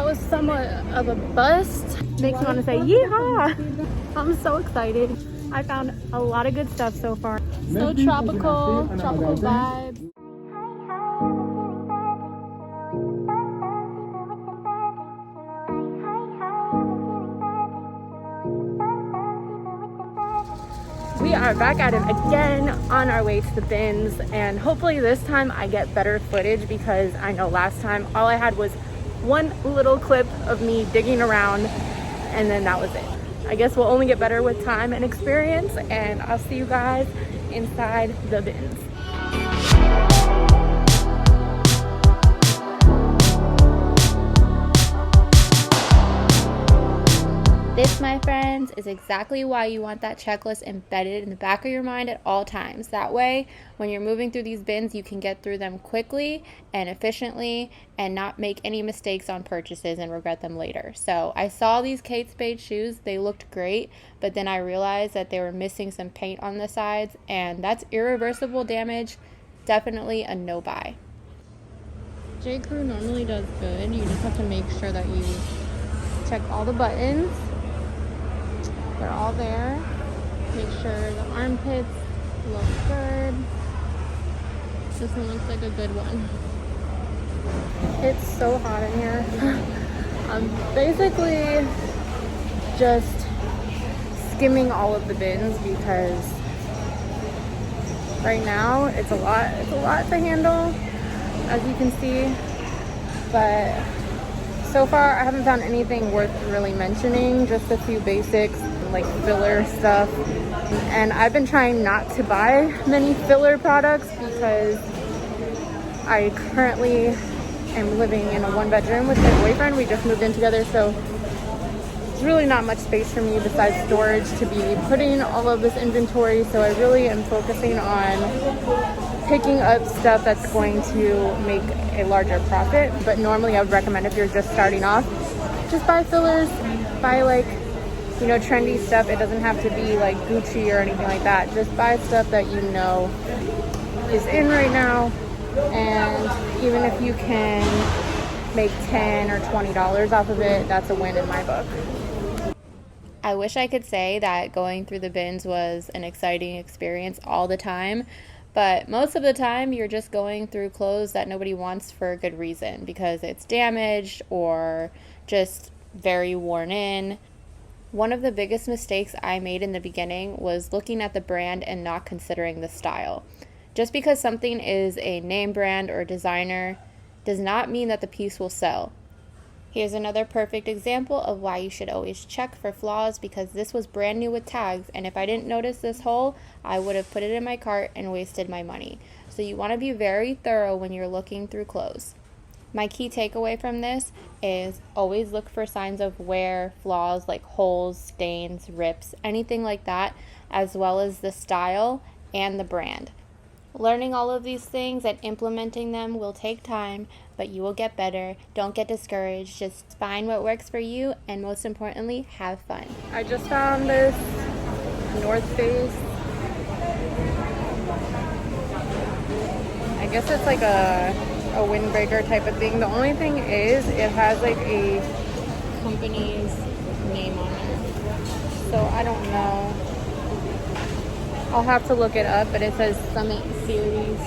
That was somewhat of a bust. Makes me want to say yeehaw. I'm so excited. I found a lot of good stuff so far. So tropical vibes. We are back at it again on our way to the bins, and hopefully this time I get better footage, because I know last time all I had was one little clip of me digging around and then that was it. I guess we'll only get better with time and experience, and I'll see you guys inside the bins. This, my friends, is exactly why you want that checklist embedded in the back of your mind at all times. That way, when you're moving through these bins, you can get through them quickly and efficiently and not make any mistakes on purchases and regret them later. So I saw these Kate Spade shoes. They looked great, but then I realized that they were missing some paint on the sides, and that's irreversible damage. Definitely a no buy. J. Crew normally does good. You just have to make sure that you check all the buttons. They're all there. Make sure the armpits look good. This one looks like a good one. It's so hot in here. I'm basically just skimming all of the bins because right now it's a lot to handle, as you can see. But so far I haven't found anything worth really mentioning, just a few basics like filler stuff. And I've been trying not to buy many filler products because I currently am living in a one-bedroom with my boyfriend. We just moved in together, so there's really not much space for me besides storage to be putting all of this inventory. So I really am focusing on picking up stuff that's going to make a larger profit. But normally I would recommend, if you're just starting off, just buy fillers, buy like, you know, trendy stuff. It doesn't have to be like Gucci or anything like that. Just buy stuff that you know is in right now, and even if you can make $10 or $20 off of it, that's a win in my book. I wish I could say that going through the bins was an exciting experience all the time, but most of the time you're just going through clothes that nobody wants for a good reason, because it's damaged or just very worn in. One of the biggest mistakes I made in the beginning was looking at the brand and not considering the style. Just because something is a name brand or designer does not mean that the piece will sell. Here's another perfect example of why you should always check for flaws, because this was brand new with tags, and if I didn't notice this hole, I would have put it in my cart and wasted my money. So you want to be very thorough when you're looking through clothes. My key takeaway from this is always look for signs of wear, flaws like holes, stains, rips, anything like that, as well as the style and the brand. Learning all of these things and implementing them will take time, but you will get better. Don't get discouraged. Just find what works for you, and most importantly, have fun. I just found this North Face. I guess it's like a windbreaker type of thing. The only thing is it has like a company's name on it, so I don't know. I'll have to look it up, but it says Summit Series.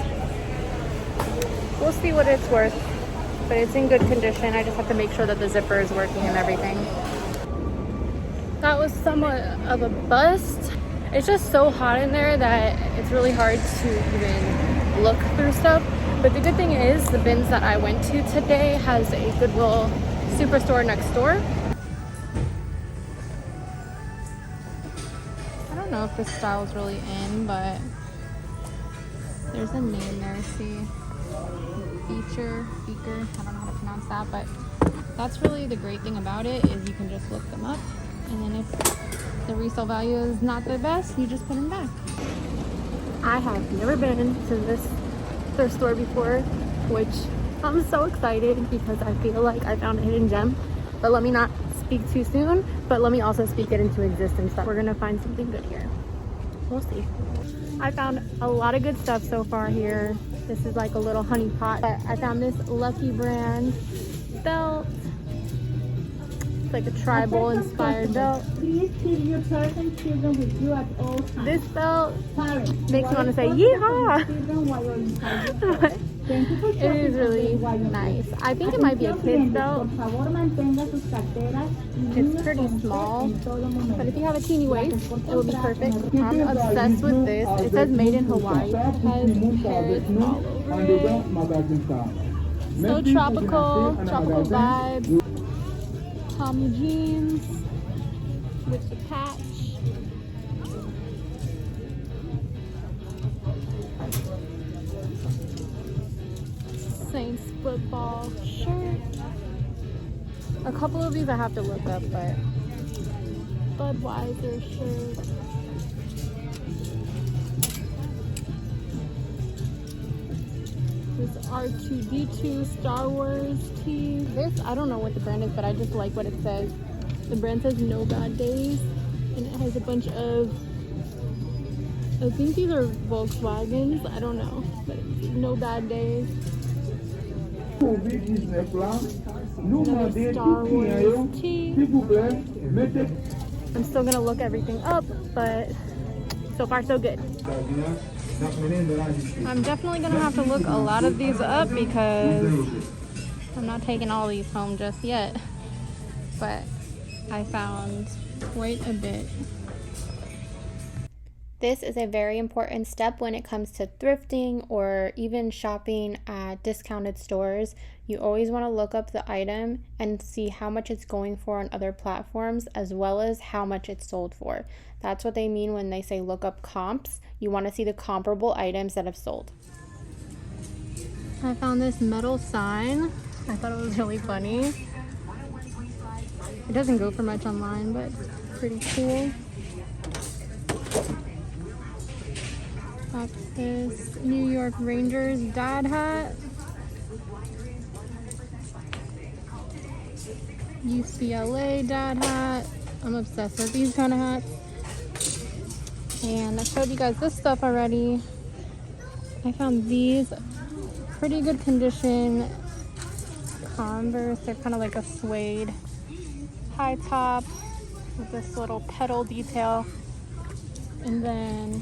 We'll see what it's worth, but it's in good condition. I just have to make sure that the zipper is working and everything. That was somewhat of a bust. It's just so hot in there that it's really hard to even look through stuff. But the good thing is the bins that I went to today has a Goodwill Superstore next door. I don't know if this style is really in, but there's a name there. See, Beaker. I don't know how to pronounce that, but that's really the great thing about it, is you can just look them up, and then if the resale value is not the best, you just put them back. I have never been to this thrift store before, which I'm so excited because I feel like I found a hidden gem. But let me not speak too soon, but let me also speak it into existence that we're gonna find something good here. We'll see. I found a lot of good stuff so far here. This is like a little honey pot, but I found this Lucky brand belt, It's like a tribal inspired belt. Please keep your present children with you at all times. This belt Parents, makes me want to say yeehaw. It is really nice. I think it might be a kid's belt. It's pretty small, but if you have a teeny waist, it will be perfect. I'm obsessed with this. It says made in Hawaii. It has parrots all over it. So tropical vibes. Tommy jeans with the patch. Saints football shirt. A couple of these I have to look up, but Budweiser shirt. This R2-D2 Star Wars tee. This, I don't know what the brand is, but I just like what it says. The brand says No Bad Days, and it has a bunch of, I think these are Volkswagens, I don't know, but it's No Bad Days. Another Star Wars tee. I'm still gonna look everything up, but so far so good. I'm definitely gonna have to look a lot of these up because I'm not taking all these home just yet, but I found quite a bit. This is a very important step when it comes to thrifting or even shopping at discounted stores. You always want to look up the item and see how much it's going for on other platforms as well as how much it's sold for. That's what they mean when they say look up comps. You want to see the comparable items that have sold. I found this metal sign. I thought it was really funny. It doesn't go for much online, but it's pretty cool. Got this New York Rangers dad hat. UCLA dad hat. I'm obsessed with these kind of hats. And I showed you guys this stuff already. I found these pretty good condition Converse. They're kind of like a suede high top with this little petal detail. And then,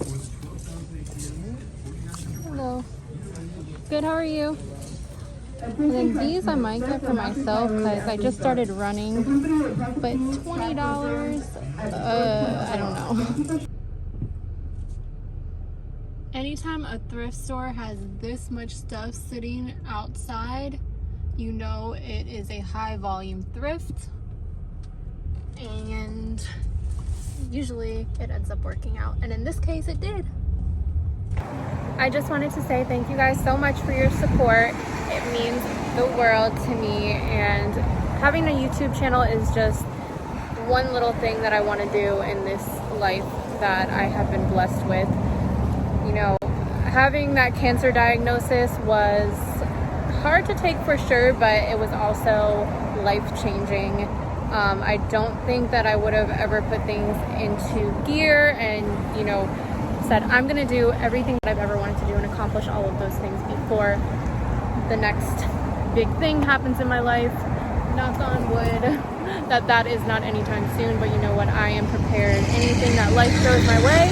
hello. Good, how are you? And then these I might get for myself because I just started running. But $20, I don't know. Anytime a thrift store has this much stuff sitting outside, you know it is a high volume thrift. And usually it ends up working out. And in this case, it did. I just wanted to say thank you guys so much for your support. It means the world to me, and having a YouTube channel is just one little thing that I want to do in this life that I have been blessed with. You know, having that cancer diagnosis was hard to take for sure, but it was also life-changing. I don't think that I would have ever put things into gear and, you know, said I'm gonna do everything that I've ever wanted to do and accomplish all of those things before the next big thing happens in my life. Knock on wood that is not anytime soon, but you know what, I am prepared. Anything that life throws my way,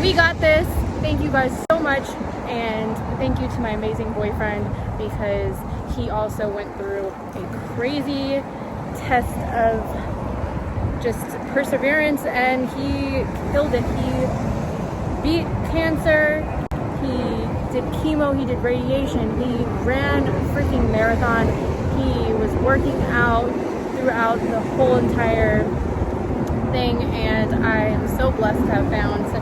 we got this. Thank you guys so much, and thank you to my amazing boyfriend because he also went through a crazy test of just perseverance and he killed it. He beat cancer, he did chemo, he did radiation, he ran a freaking marathon, he was working out throughout the whole entire thing, and I am so blessed to have found such